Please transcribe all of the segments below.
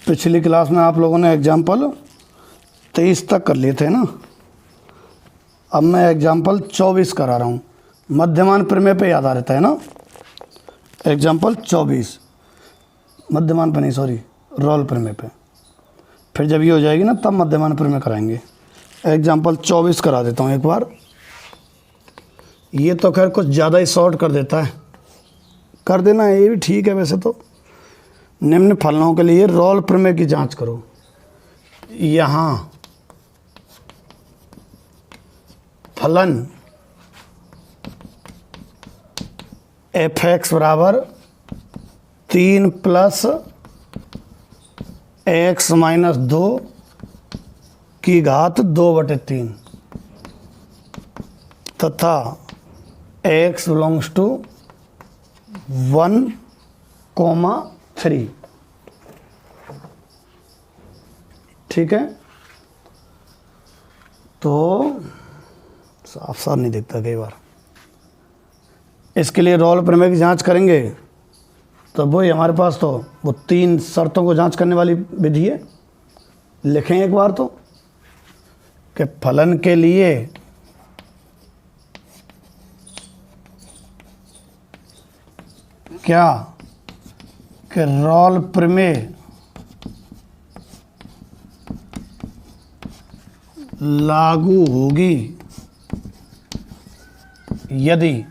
पिछली क्लास में आप लोगों ने एग्जाम्पल 23 तक कर लिए थे ना। अब मैं एग्जाम्पल 24 करा रहा हूँ। मध्यमान प्रमेय पे याद आ रहता है ना। एग्जाम्पल 24 मध्यमान पे नहीं, सॉरी, रोल प्रमेय पे। फिर जब ये हो जाएगी ना तब मध्यमान प्रमेय कराएंगे। एग्जाम्पल 24 करा देता हूँ एक बार। ये तो खैर कुछ ज़्यादा ही शॉर्ट कर देता है, कर देना ये भी ठीक है वैसे तो। निम्न फलनों के लिए रोल प्रमेय की जांच करो। यहाँ फलन f(x) बराबर 3 + x - 2 की घात 2/3 तथा x बिलोंग्स टू 1, 3। ठीक है, तो साफ साफ नहीं दिखता कई बार। इसके लिए रोल प्रमेय की जांच करेंगे तो वही हमारे पास तो वो 3 शर्तों को जांच करने वाली विधि है। लिखें एक बार तो कि फलन के लिए क्या कि रोल प्रमेय लागू होगी यदि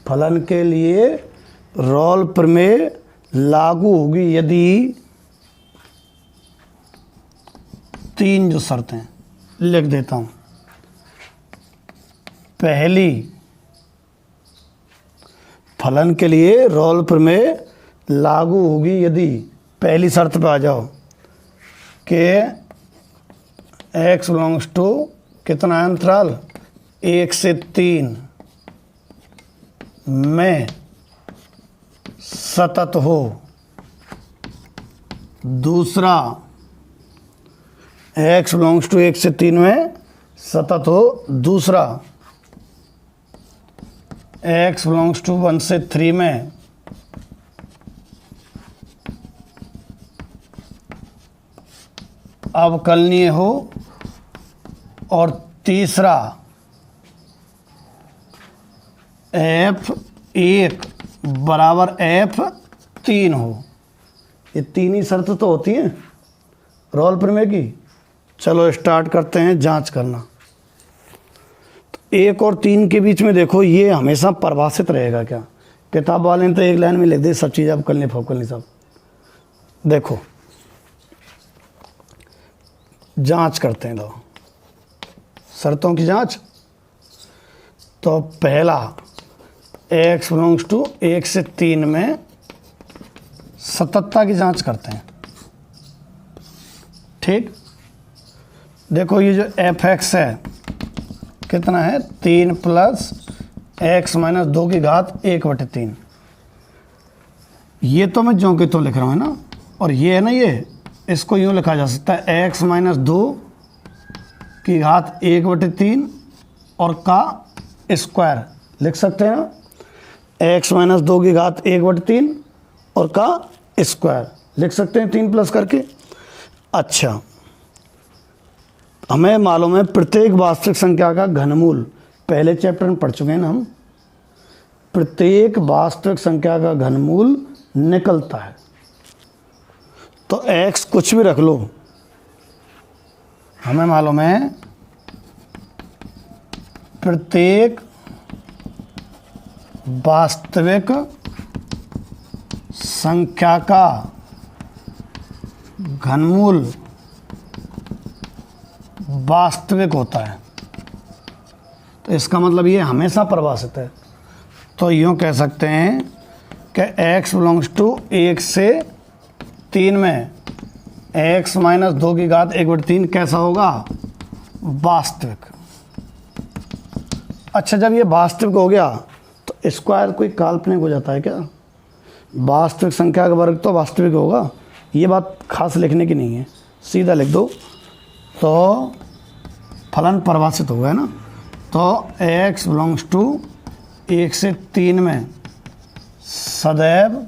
फलन के लिए रोल प्रमेय लागू होगी यदि 3 जो शर्तें लिख देता हूं। पहली, फलन के लिए रोल प्रमेय लागू होगी यदि, पहली शर्त पे आ जाओ कि x बिलोंग्स टू कितना अंतराल 1 से 3 में सतत हो। दूसरा, x बिलोंग्स टू 1 से 3 में सतत हो। दूसरा, x बिलोंग्स टू 1 से 3 में अवकलनीय हो। और तीसरा, f(1) बराबर f(3) हो। ये 3 ही शर्त तो होती हैं रोल प्रमेय की। चलो स्टार्ट करते हैं जांच करना। तो 1 और 3 के बीच में देखो ये हमेशा परिभाषित रहेगा क्या। किताब वाले ने तो एक लाइन में लिख दी सब चीज़ अवकलनीय फवकलनीय सब। देखो जांच करते हैं, दो शर्तों की जांच। तो पहला, x बिलोंग्स टू 1 से 3 में सततता की जांच करते हैं। ठीक, देखो ये जो f(x) है कितना है 3 + x - 2 की घात 1/3। ये तो मैं ज्यों के तो लिख रहा हूँ ना। और ये है ना, ये इसको यूँ लिखा जा सकता है x - 2 की घात 1/3 और का स्क्वायर लिख सकते हैं ना। x - 2 की घात 1/3 और का स्क्वायर लिख सकते हैं 3 प्लस करके। अच्छा, हमें मालूम है प्रत्येक वास्तविक संख्या का घनमूल, पहले चैप्टर में पढ़ चुके हैं ना हम। प्रत्येक वास्तविक संख्या का घनमूल निकलता है। तो x कुछ भी रख लो, हमें मालूम है प्रत्येक वास्तविक संख्या का घनमूल वास्तविक होता है। तो इसका मतलब ये हमेशा परिभाषित है। तो यूँ कह सकते हैं कि x बिलोंग्स टू 1 से 3 में x - 2 की घात 1/3 कैसा होगा, वास्तविक। अच्छा, जब ये वास्तविक हो गया तो स्क्वायर कोई काल्पनिक हो जाता है क्या। वास्तविक संख्या का वर्ग तो वास्तविक होगा, ये बात खास लिखने की नहीं है, सीधा लिख दो। तो फलन परिभाषित हो गया ना। तो x बिलोंग्स टू 1 से 3 में सदैव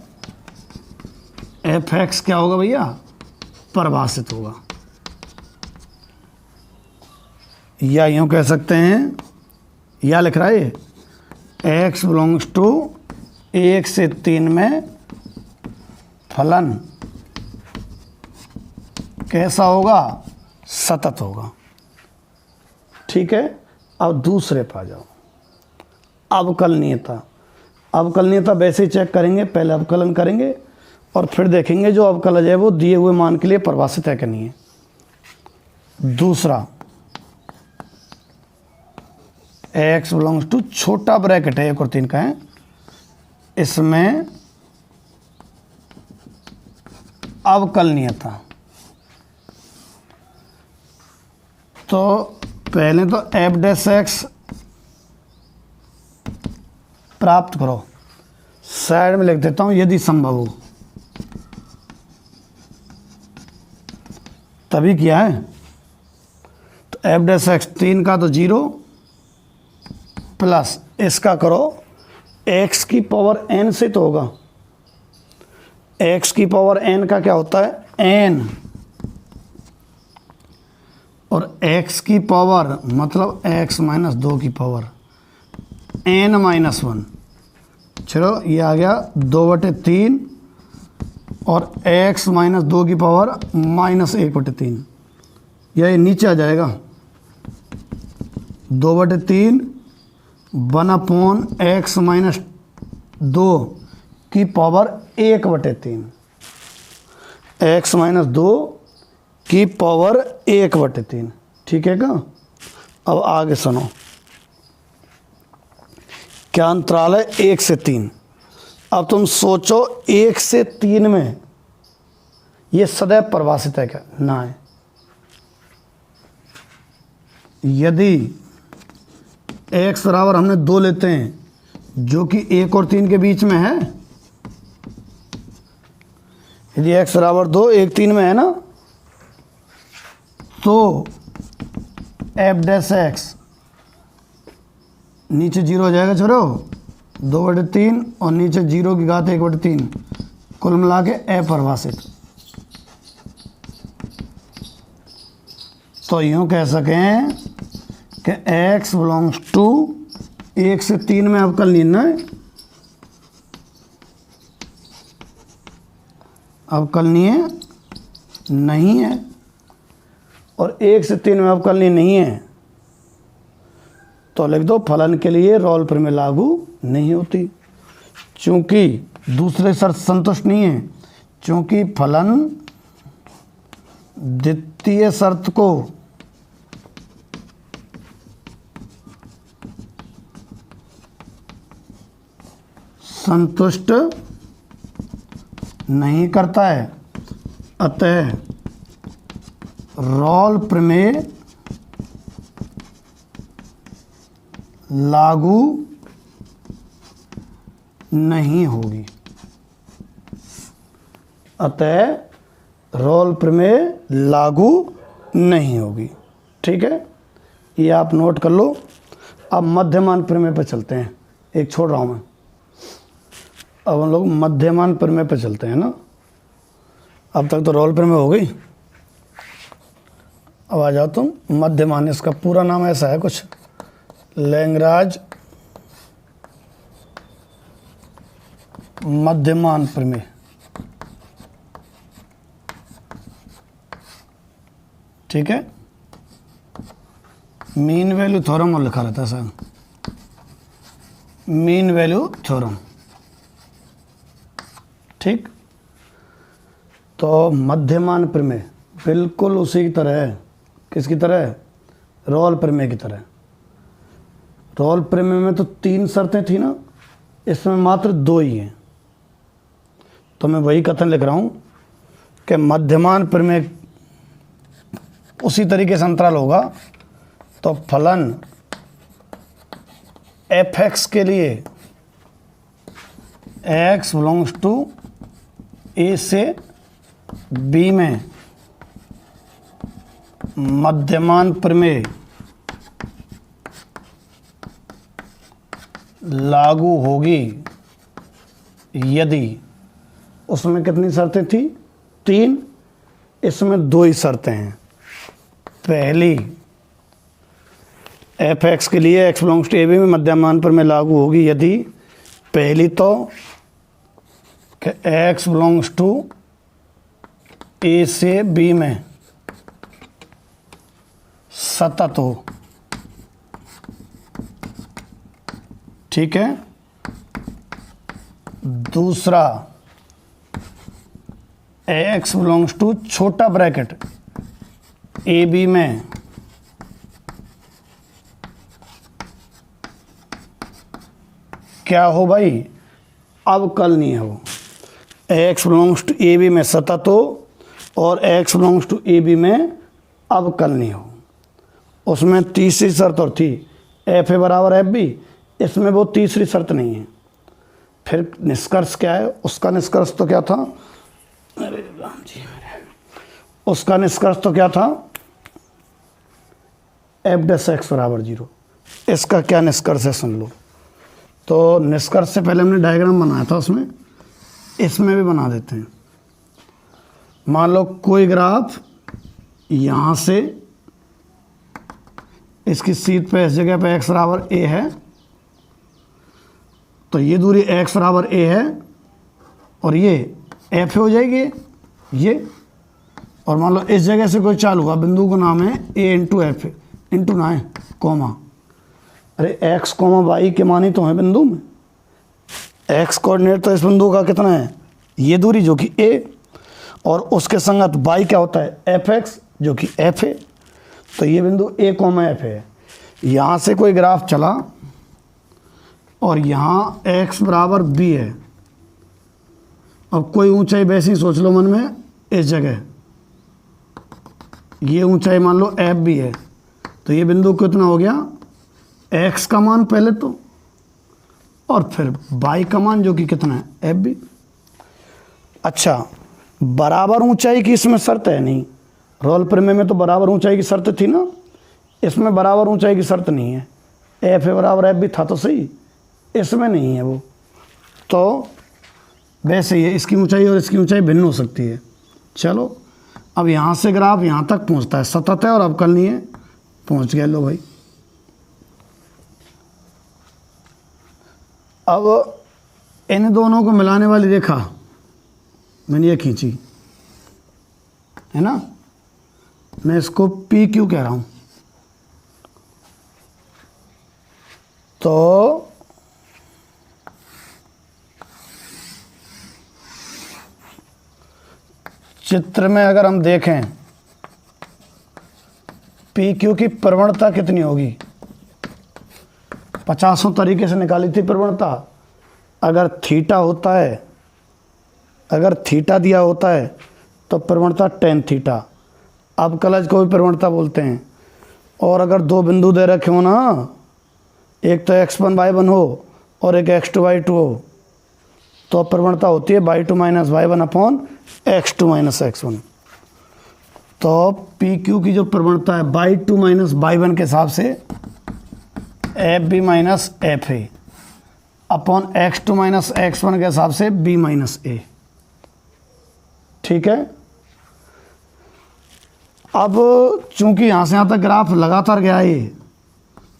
f(x) क्या होगा भैया, परिभाषित होगा। या यूँ कह सकते हैं, या लिख रहा है x बिलोंग्स टू 1 से 3 में फलन कैसा होगा, सतत होगा। ठीक है, अब दूसरे पर आ जाओ, अवकलनीयता। अवकलनीयता वैसे ही चेक करेंगे, पहले अवकलन करेंगे और फिर देखेंगे जो अवकलज है वो दिए हुए मान के लिए परिभाषित है कि नहीं है। दूसरा, x बिलोंग्स टू छोटा ब्रैकेट है 1 और 3 का है, इसमें अवकलनीयता। तो पहले तो एफ डैश एक्स प्राप्त करो, साइड में लिख देता हूं यदि संभव हो, तभी किया है। तो एफ डैश एक्स 3 का तो 0 प्लस इसका करो x की पावर n से तो होगा, x की पावर n का क्या होता है n, और x की पावर मतलब x माइनस 2 की पावर n माइनस 1। चलो ये आ गया 2/3 और x माइनस 2 की पावर माइनस 1/3, ये नीचे आ जाएगा 2/3 1/x माइनस 2 की पावर 1/3, x माइनस 2 की पावर 1/3। ठीक है क्या? अब आगे सुनो, क्या अंतराल है 1 से 3। अब तुम सोचो 1 से 3 में ये सदैव परिभाषित है क्या? ना है। यदि x बराबर हमने 2 लेते हैं जो कि 1 और 3 के बीच में है, यदि x बराबर 2 1 3 में है ना, तो एफ डैश एक्स नीचे 0 हो जाएगा छोड़ो, 2/3 और नीचे 0 की घात 1/3, कुल मिला के अपरिभाषित। तो यूँ कह सकें कि x बिलोंग्स टू 1 से 3 में अवकलनीय है, अवकलनीय नहीं है, और 1 से 3 में अवकलनीय नहीं है तो लिख दो फलन के लिए रोल प्रमेय लागू नहीं होती, चूंकि दूसरे शर्त संतुष्ट नहीं है, चूंकि फलन द्वितीय शर्त को संतुष्ट नहीं करता है, अतः रोल प्रमेय लागू नहीं होगी, अतः रोल प्रमेय लागू नहीं होगी। ठीक है, ये आप नोट कर लो। अब मध्यमान प्रमेय पर चलते हैं, एक छोड़ रहा हूं मैं, अब हम लोग मध्यमान प्रमेय पर चलते हैं ना। अब तक तो रोल प्रमेय हो गई, अब आ जाओ तुम मध्यमान। इसका पूरा नाम ऐसा है कुछ, लैग्रांज मध्यमान प्रमेय। ठीक है, मीन वैल्यू थ्योरम और लिखा रहता है सर, मीन वैल्यू थ्योरम। ठीक, तो मध्यमान प्रमेय बिल्कुल उसी की तरह है, किसकी तरह? रोल प्रमेय की तरह। रोल प्रमेय में तो 3 शर्तें थी ना, इसमें मात्र 2 ही हैं। तो मैं वही कथन लिख रहा हूं कि मध्यमान प्रमेय उसी तरीके से अंतराल होगा, तो फलन एफ एक्स के लिए एक्स बिलोंग्स टू ए से बी में मध्यमान प्रमेय लागू होगी यदि उसमें कितनी शर्तें थी? 3, इसमें दो ही शर्तें हैं। पहली, एफ एक्स के लिए X belongs to A B में मध्यमान पर में लागू होगी यदि पहली तो कि एक्स बिलोंग्स टू ए से बी में सतत हो, ठीक है। दूसरा, एक्स बिलोंग्स टू छोटा ब्रैकेट ए बी में क्या हो भाई, अवकलनीय हो। X belongs to A B में सतत हो और x belongs to A B में अवकलनीय हो। उसमें तीसरी शर्त और थी एफ ए बराबर एफ बी, इसमें वो तीसरी शर्त नहीं है। फिर निष्कर्ष क्या है उसका? निष्कर्ष तो क्या था, अरे राम जी मेरे, उसका निष्कर्ष तो क्या था, एफ डैश एक्स बराबर 0। इसका क्या निष्कर्ष है सुन लो। तो निष्कर्ष से पहले हमने डायग्राम बनाया था, उसमें इसमें भी बना देते हैं। मान लो कोई ग्राफ यहाँ से इसकी सीध पे इस जगह पे x बराबर a है, तो ये दूरी x बराबर a है और ये f हो जाएगी ये। और मान लो इस जगह से कोई चालू हुआ, बिंदु का नाम है a इंटू एफ इंटू ना है कॉमा, अरे x कॉमा वाई के मानी तो है बिंदु में। x कोऑर्डिनेट तो इस बिंदु का कितना है, ये दूरी जो कि a, और उसके संगत y क्या होता है एफ एक्स जो कि f है। तो ये बिंदु a कॉमा एफ है। यहाँ से कोई ग्राफ चला और यहाँ x बराबर b है, अब कोई ऊंचाई वैसी सोच लो मन में, इस जगह ये ऊंचाई मान लो एफ बी है, तो ये बिंदु कितना हो गया, x का मान पहले तो, और फिर y का मान जो कि कितना है एफ बी। अच्छा, बराबर ऊंचाई की इसमें शर्त है नहीं, रोल प्रमेय में तो बराबर ऊंचाई की शर्त थी ना, इसमें बराबर ऊंचाई की शर्त नहीं है। एफ ए बराबर एफ बी था तो सही, इसमें नहीं है वो। तो वैसे ही इसकी ऊंचाई और इसकी ऊंचाई भिन्न हो सकती है। चलो अब यहाँ से ग्राफ यहाँ तक पहुँचता है, सतत है और अवकलनीय है, पहुँच गए लो भाई। अब इन दोनों को मिलाने वाली रेखा मैंने ये खींची है ना, मैं इसको पी क्यू कह रहा हूँ। तो चित्र में अगर हम देखें पी क्यू की प्रवणता कितनी होगी, 50 तरीके से निकाली थी प्रवणता। अगर थीटा होता है, अगर थीटा दिया होता है तो प्रवणता टेन थीटा, अवकलज को भी प्रवणता बोलते हैं। और अगर दो बिंदु दे रखे हो ना, एक तो x1 y1 हो और एक x2 y2 हो, तो प्रवणता होती है y2 minus y1 upon x2 minus x1। तो पी क्यू की जो प्रवणता है y2 माइनस y1 के हिसाब से f B minus F A upon x2 minus x1 के हिसाब से b माइनस ए, ठीक है। अब चूंकि यहाँ से यहाँ तक ग्राफ लगातार गया है,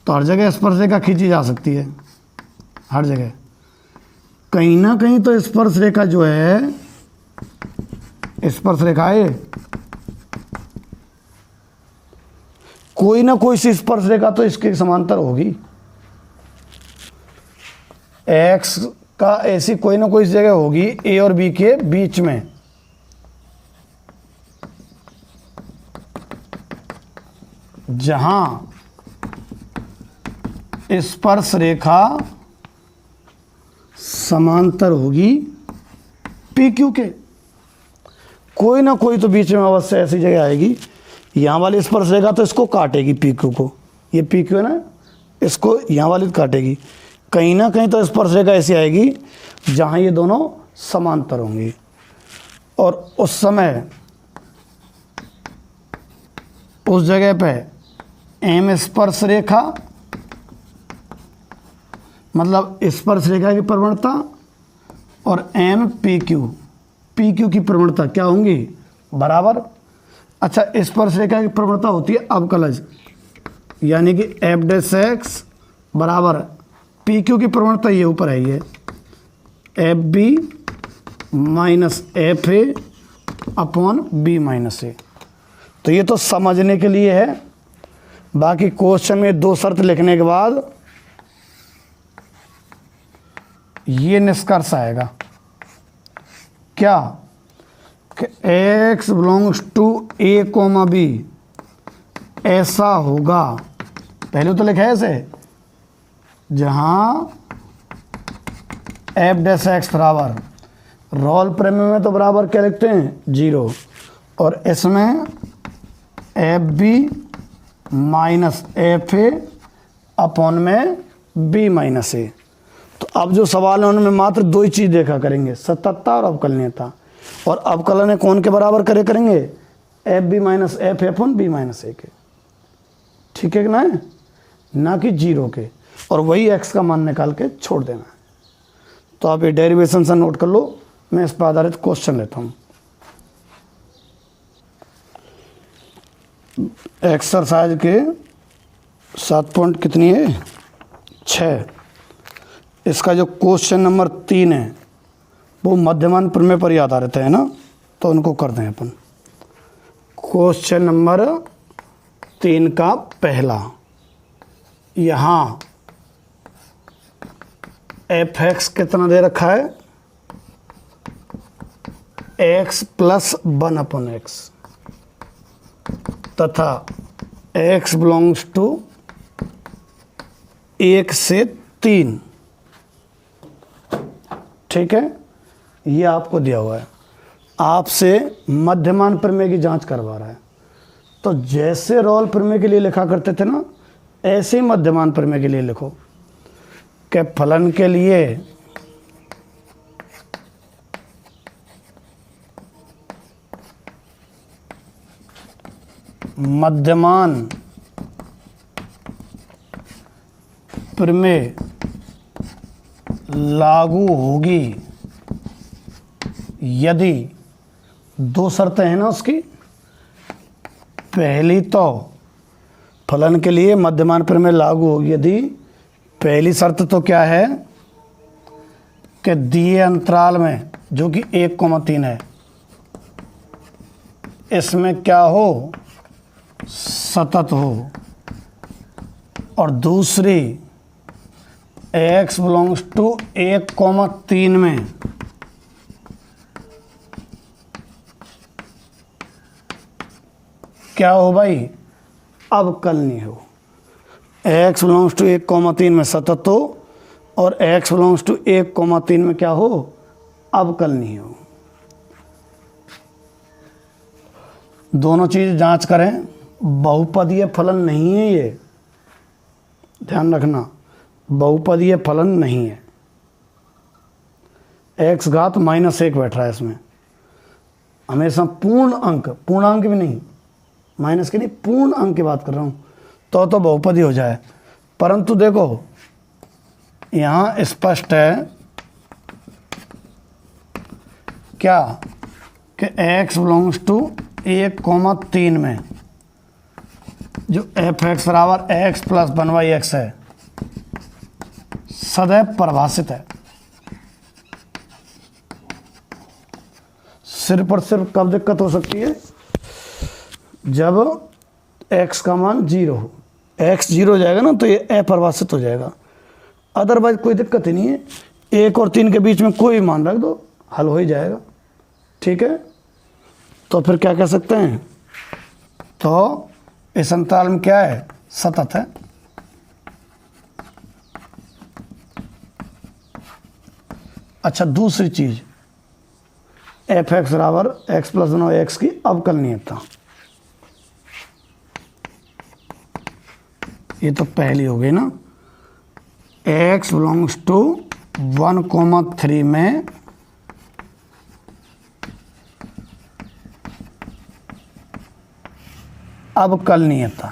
तो हर जगह स्पर्शरेखा खींची जा सकती है, हर जगह। कहीं ना कहीं तो स्पर्शरेखा जो है, स्पर्शरेखा है, कोई ना कोई सी स्पर्शरेखा तो इसके समांतर होगी। एक्स का ऐसी कोई ना कोई जगह होगी ए और बी के बीच में, जहां स्पर्श रेखा समांतर होगी पी क्यू के। कोई ना कोई तो बीच में अवश्य ऐसी जगह आएगी, यहाँ वाली स्पर्श रेखा तो इसको काटेगी पी क्यू को, ये पी क्यू है ना, इसको यहाँ वाली काटेगी। कहीं ना कहीं तो स्पर्श रेखा ऐसी आएगी जहाँ ये दोनों समांतर होंगी, और उस समय उस जगह पे एम स्पर्श रेखा, मतलब स्पर्श रेखा की प्रवणता, और m P Q, P Q की प्रवणता क्या होंगी, बराबर। अच्छा, स्पर्शरेखा की प्रवणता होती है अवकलज, यानी कि एफ डैश एक्स बराबर पी क्यू की प्रवणता ये ऊपर है, ये F B minus F A upon B minus ए। तो ये तो समझने के लिए है, बाकी क्वेश्चन में दो शर्त लिखने के बाद ये निष्कर्ष आएगा क्या कि x belongs to a comma b ऐसा होगा, पहले तो लिखा है ऐसे, जहां एफ डैश एक्स बराबर रोल प्रमेय में तो बराबर क्या लिखते हैं 0, और इसमें f B minus F A upon में बी माइनस ए। तो अब जो सवाल है उनमें मात्र दो ही चीज़ देखा करेंगे, सततता और अवकलनीयता, और अवकलन कौन के बराबर करे करेंगे, F B minus F A upon B minus A के, ठीक है ना, ना कि 0 के, और वही x का मान निकाल के छोड़ देना है। तो आप ये डेरिवेशन से नोट कर लो, मैं इस पर आधारित क्वेश्चन लेता हूँ। एक्सरसाइज के 7 पॉइंट कितनी है 6, इसका जो क्वेश्चन नंबर 3 है वो मध्यमान प्रमेय पर ही आधारित है ना, तो उनको कर दें अपन। क्वेश्चन नंबर 3 का पहला, यहाँ एफ एक्स कितना दे रखा है, एक्स प्लस 1 अपॉन एक्स, तथा x बिलोंग्स टू 1 से 3, ठीक है, ये आपको दिया हुआ है, आपसे मध्यमान प्रमेय की जांच करवा रहा है। तो जैसे रोल प्रमेय के लिए लिखा करते थे ना, ऐसे ही मध्यमान प्रमेय के लिए लिखो कि फलन के लिए मध्यमान प्रमेय लागू होगी यदि दो शर्तें हैं ना उसकी। पहली तो फलन के लिए मध्यमान प्रमेय लागू होगी यदि पहली शर्त तो क्या है कि दिए अंतराल में जो कि 1,3 है, इसमें क्या हो, सतत हो, और दूसरी x बिलोंग्स टू 1,3 में क्या हो भाई, अवकलनीय हो। x बिलोंग्स टू 1,3 में सतत हो और x बिलोंग्स टू 1,3 में क्या हो, अवकलनीय हो। दोनों चीज़ जांच करें, बहुपदीय फलन नहीं है ये, ध्यान रखना, बहुपदीय फलन नहीं है। x घात -1 बैठ रहा है इसमें, हमेशा पूर्ण अंक, पूर्णांक भी नहीं, माइनस के नहीं, पूर्ण अंक की बात कर रहा हूँ, तो बहुपदी हो जाए। परंतु देखो यहाँ स्पष्ट है क्या कि x बिलोंग्स टू 1,3 में जो एफ एक्स बराबर एक्स प्लस 1/x है सदैव परिभाषित है। सिर्फ और सिर्फ कब दिक्कत हो सकती है, जब x का मान 0 हो। x 0 हो जाएगा ना तो ये अपरिभाषित हो जाएगा, अदरवाइज कोई दिक्कत ही नहीं है। 1 और 3 के बीच में कोई मान रख दो, हल हो ही जाएगा, ठीक है। तो फिर क्या कह सकते हैं, तो इस अंतराल में क्या है, सतत है। अच्छा, दूसरी चीज, एफ एक्स बराबर एक्स प्लस 1/x की अवकलनीयता, ये तो पहली हो गई ना। x बिलोंग्स टू 1,3 में अवकलनीयता,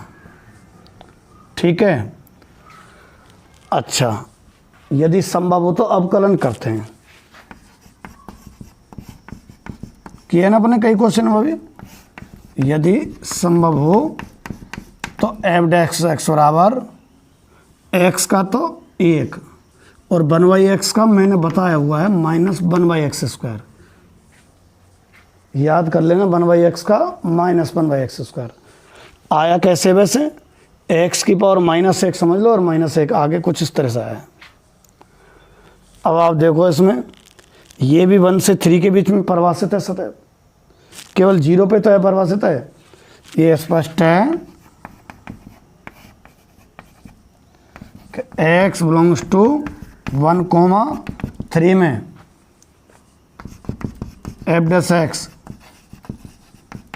ठीक है। अच्छा, यदि संभव हो तो अवकलन करते हैं, किया ना अपने कई क्वेश्चन में अभी। यदि संभव हो तो एफ डैश एक्स बराबर एक्स का तो 1 और 1/x का मैंने बताया हुआ है -1/x²। याद कर लेना 1/x का -1/x²। आया कैसे वैसे, x की पावर -1 समझ लो और -1 आगे कुछ इस तरह से आया। अब आप देखो इसमें ये भी 1 से 3 के बीच में परिभाषित है सतह, केवल 0 पे तो है परिभाषित है। ये स्पष्ट है कि x बिलोंग्स टू 1,3 में एफ डैश एक्स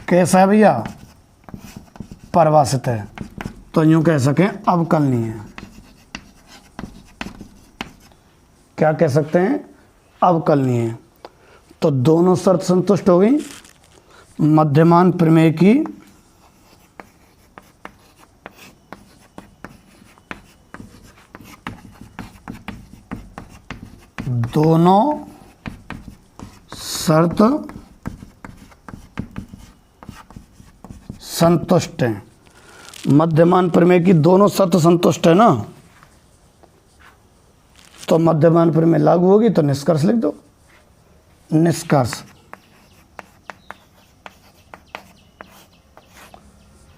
कैसा है भैया, परिभाषित है। तो यूं कह सकें अवकलनीय है। क्या कह सकते हैं, अवकलनीय है। तो दोनों शर्त संतुष्ट हो गई। मध्यमान प्रमेय की दोनों शर्त संतुष्ट हैं। मध्यमान प्रमेय की दोनों शर्त संतुष्ट है ना, तो मध्यमान प्रमेय लागू होगी। तो निष्कर्ष लिख दो, निष्कर्ष।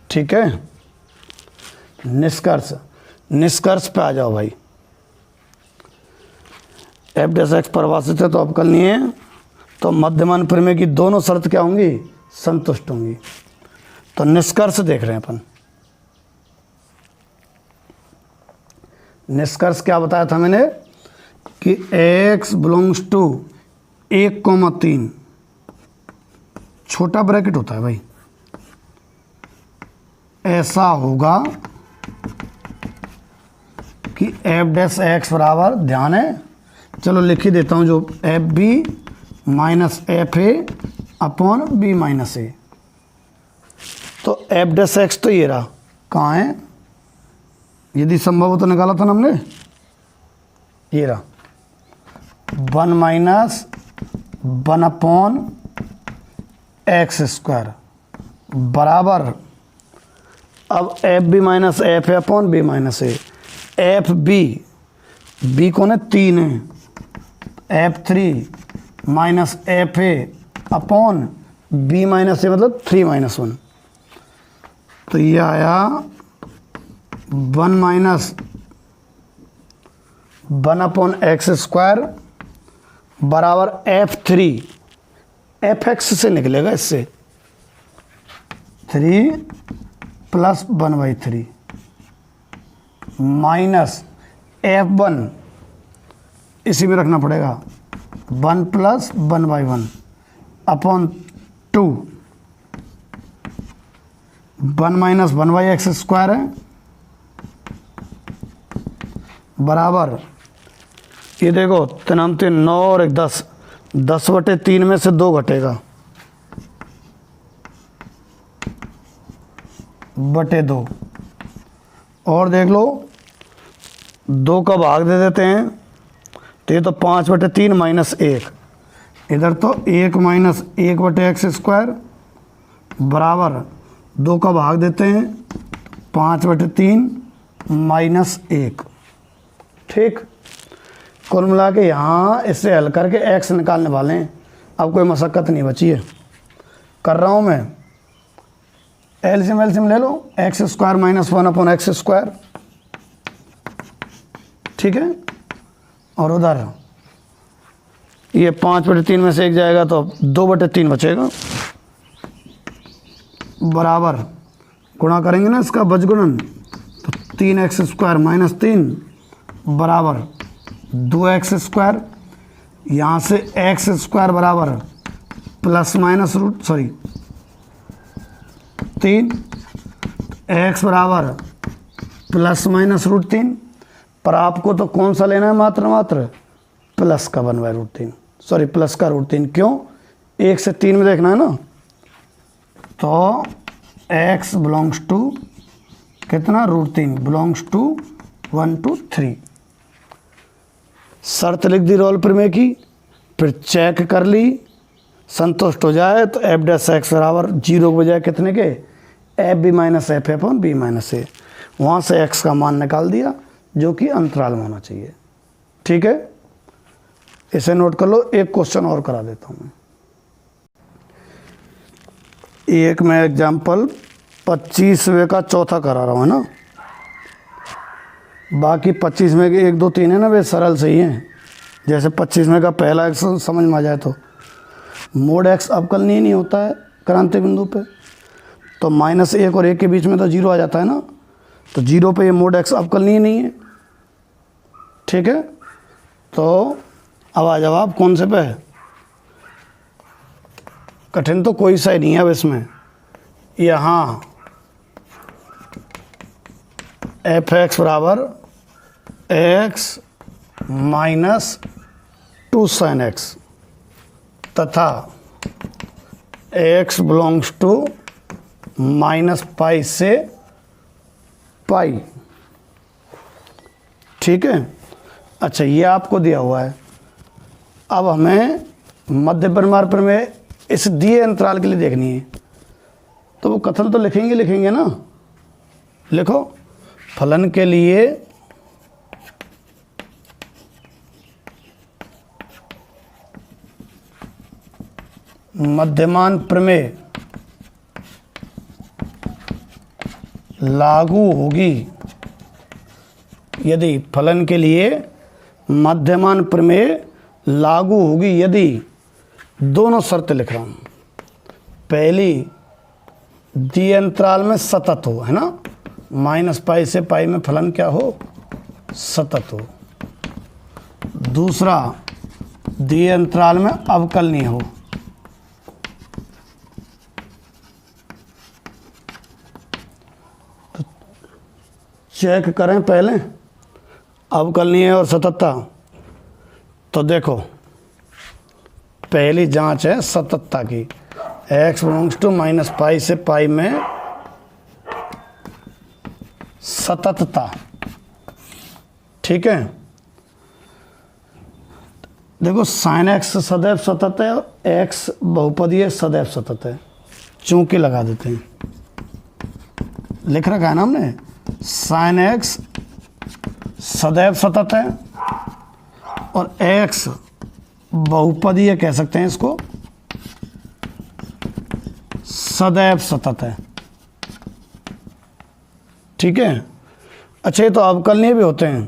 ठीक है, निष्कर्ष। निष्कर्ष पे आ जाओ भाई। एफ डैश एक्स परिभाषित है तो अवकलनीय है, तो मध्यमान प्रमेय की दोनों शर्त क्या होंगी, संतुष्ट होंगी। तो निष्कर्ष देख रहे हैं अपन। निष्कर्ष क्या बताया था मैंने कि x बिलोंग्स टू 1,3, छोटा ब्रैकेट होता है भाई, ऐसा होगा कि एफ डैश एक्स बराबर, ध्यान है, चलो लिख ही देता हूं, जो F B minus F A upon B minus ए। तो एफ डैश एक्स तो ये रहा, कहाँ है, यदि संभव हो तो निकाला था ना हमने, ये रहा 1 - 1/x² बराबर, अब F B minus F A upon B minus A. F B कौन है, 3 है, F3 minus F A upon B minus A मतलब 3 - 1। तो ये आया 1 - 1/x² बराबर F3, fx से निकलेगा इससे 3 + 1/3 माइनस F1, इसी में रखना पड़ेगा 1 + 1/1 अपॉन 2, 1 - 1/x² है बराबर, ये देखो 3 3 9 और 1 10, 10/3 में से 2 घटेगा बटे 2। और देख लो 2 का भाग दे देते हैं तो ये तो 5/3 माइनस 1, इधर तो 1 - 1/x² बराबर 2 का भाग देते हैं 5/3 माइनस 1। ठीक, कुल मिला के यहाँ इससे हल करके x निकालने वाले हैं। अब कोई मशक्क़त नहीं बची है, कर रहा हूँ मैं। एलसीएम ले लो, x² - 1/x²। ठीक है, और उधर ये 5/3 में से 1 जाएगा तो 2/3 बचेगा बराबर, गुणा करेंगे ना इसका बजगुणन, तो 3x² - 3 बराबर 2x²। यहाँ से x² बराबर ±3, x बराबर ±√3। पर आपको तो कौन सा लेना है, मात्र प्लस का 1/√3, सॉरी प्लस का √3। क्यों, 1 से 3 में देखना है ना। तो x बिलोंग्स टू कितना, √3, बिलोंग्स टू 1 to 3। शर्त लिख दी रोल प्रमेय की, फिर चेक कर ली, संतुष्ट हो जाए तो एफ डैश एक्स बराबर 0 के बजाय कितने के, F B minus F A upon B minus A. वहाँ से एक्स का मान निकाल दिया जो कि अंतराल में होना चाहिए। ठीक है, इसे नोट कर लो। एक क्वेश्चन और करा देता हूँ। एक मैं एग्जाम्पल 25वें का चौथा करा रहा हूँ, है ना। बाकी 25 में के 1 2 3 है ना, वे सरल सही हैं। जैसे 25 में का पहला एक्स समझ में आ जाए तो मोड एक्स अवकलनीय नहीं होता है क्रांति बिंदु पे, तो -1 और 1 के बीच में तो 0 आ जाता है ना, तो 0 पे ये मोड एक्स अवकलनीय नहीं है। ठीक है, तो अब आ जवाब कौन से पे है, कठिन तो कोई सा ही नहीं है अब इसमें। यहाँ एफ एक्स बराबर एक्स माइनस 2 sin x तथा x बिलोंग्स टू -π से π। ठीक है, अच्छा ये आपको दिया हुआ है। अब हमें मध्य परिमाण प्रमेय इस दिए अंतराल के लिए देखनी है, तो वो कथन तो लिखेंगे ना। लिखो, फलन के लिए मध्यमान प्रमेय लागू होगी यदि, फलन के लिए मध्यमान प्रमेय लागू होगी यदि दोनों शर्तें लिख रहा हूँ। पहली, दिए अंतराल में सतत हो, है ना, -π से π में फलन क्या हो, सतत हो। दूसरा, दिए अंतराल में अवकलनीय हो। तो चेक करें पहले अवकलनीय और सततता। तो देखो, पहली जांच है सततता की, x बिलोंग्स टू -π से π में सततता। ठीक है, देखो sin x सदैव सतत है और x बहुपदीय सदैव सतत है, चूंकि लगा देते हैं। लिख रखा है ना हमने, sin x सदैव सतत है और x बहुपदीय कह सकते हैं इसको, सदैव सतत है। ठीक है, अच्छा ये तो अवकलनीय भी होते हैं,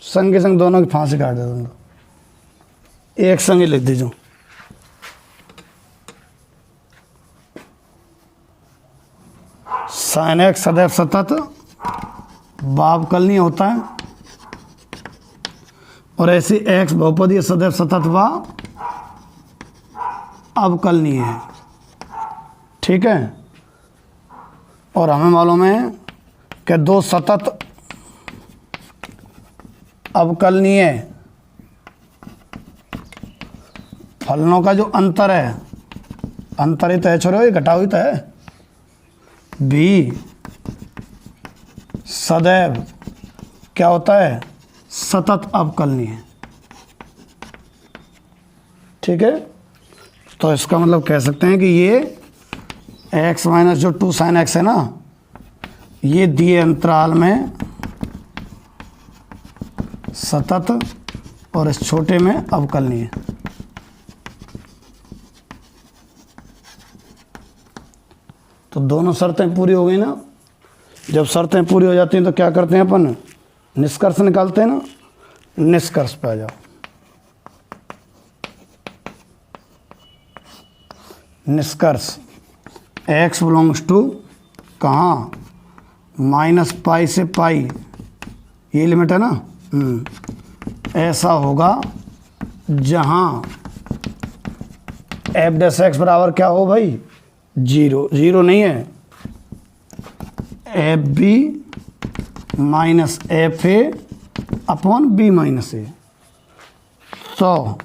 संग के संग दोनों की फांसी काट देते हैं, एक संग ही लिख दीजिए। sin x सदैव सतत बावकलनीय होता है और ऐसी x बहुपदीय सदैव सतत व अवकलनीय है। ठीक है, और हमें मालूम है कि दो सतत अवकलनीय फलनों का जो अंतर है, अंतर ही तो है छोड़ो, ये घटाव ही तो है, भी सदैव क्या होता है, सतत अवकलनीय। ठीक है, तो इसका मतलब कह सकते हैं कि ये x माइनस जो 2 sin x है ना, ये दिए अंतराल में सतत और इस छोटे में अवकलनीय। तो दोनों शर्तें पूरी हो गई ना। जब शर्तें पूरी हो जाती हैं तो क्या करते हैं अपन, निष्कर्ष निकालते हैं ना। निष्कर्ष पे आ जाओ। निष्कर्ष, x बिलोंग्स टू कहाँ, -π से π, ये लिमिट है ना। ऐसा होगा जहाँ एफ डैश एक्स बराबर क्या हो भाई, 0, 0 नहीं है, F B minus F A upon B minus ए। तो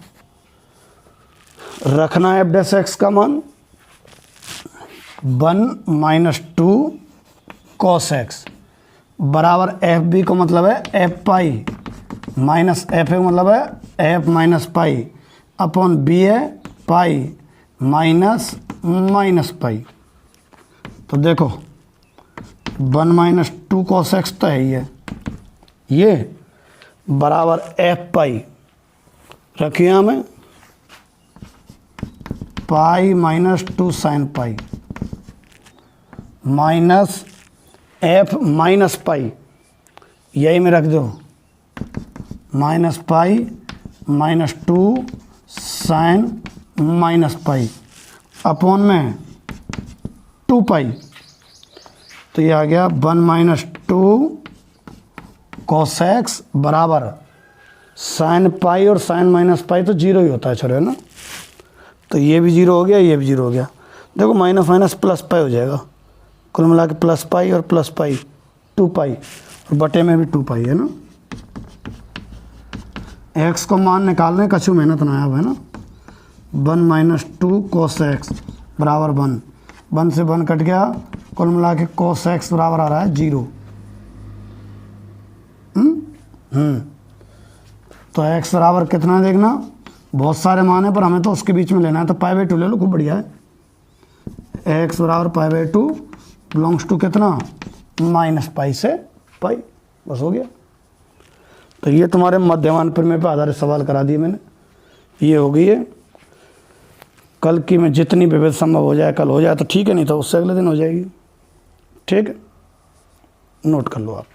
रखना एफ डैश एक्स का मान 1 - 2 cos x बराबर एफ बी को मतलब है f pi minus F a मतलब है f minus pi upon b है पाई माइनस माइनस पाई। तो देखो 1 माइनस 2 cos x तो है ही है, ये बराबर एफ पाई रखिए हमें pi minus 2 sine pi minus f minus pi, यही में रख दो minus pi minus 2 sine minus pi upon में 2 पाई। तो ये आ गया 1 माइनस 2 cos x बराबर साइन पाई, और साइन माइनस पाई तो जीरो ही होता है छोरे, है ना। तो ये भी जीरो हो गया, ये भी जीरो हो गया। देखो माइनस माइनस प्लस पाई हो जाएगा, कुल मिला के प्लस पाई और प्लस पाई 2 पाई, और बटे में भी 2 पाई, है ना। x को मान निकालने कछु मेहनत ना है, है ना। 1 माइनस 2 cos x बराबर 1, 1 से 1 कट गया, कुल मिला के cos x बराबर आ रहा है 0। तो x बराबर कितना देखना, बहुत सारे मान है पर हमें तो उसके बीच में लेना है, तो π/2 ले लो, खूब बढ़िया है। x बराबर π/2 बिलोंग्स टू कितना, माइनस पाई से पाई, बस हो गया। तो ये तुम्हारे मध्यमान प्रमेय पे आधारित सवाल करा दिए मैंने, ये हो गई है। कल की में जितनी विविध संभव हो जाए कल हो जाए तो ठीक है, नहीं तो उससे अगले दिन हो जाएगी, ठीक है। नोट कर लो आप।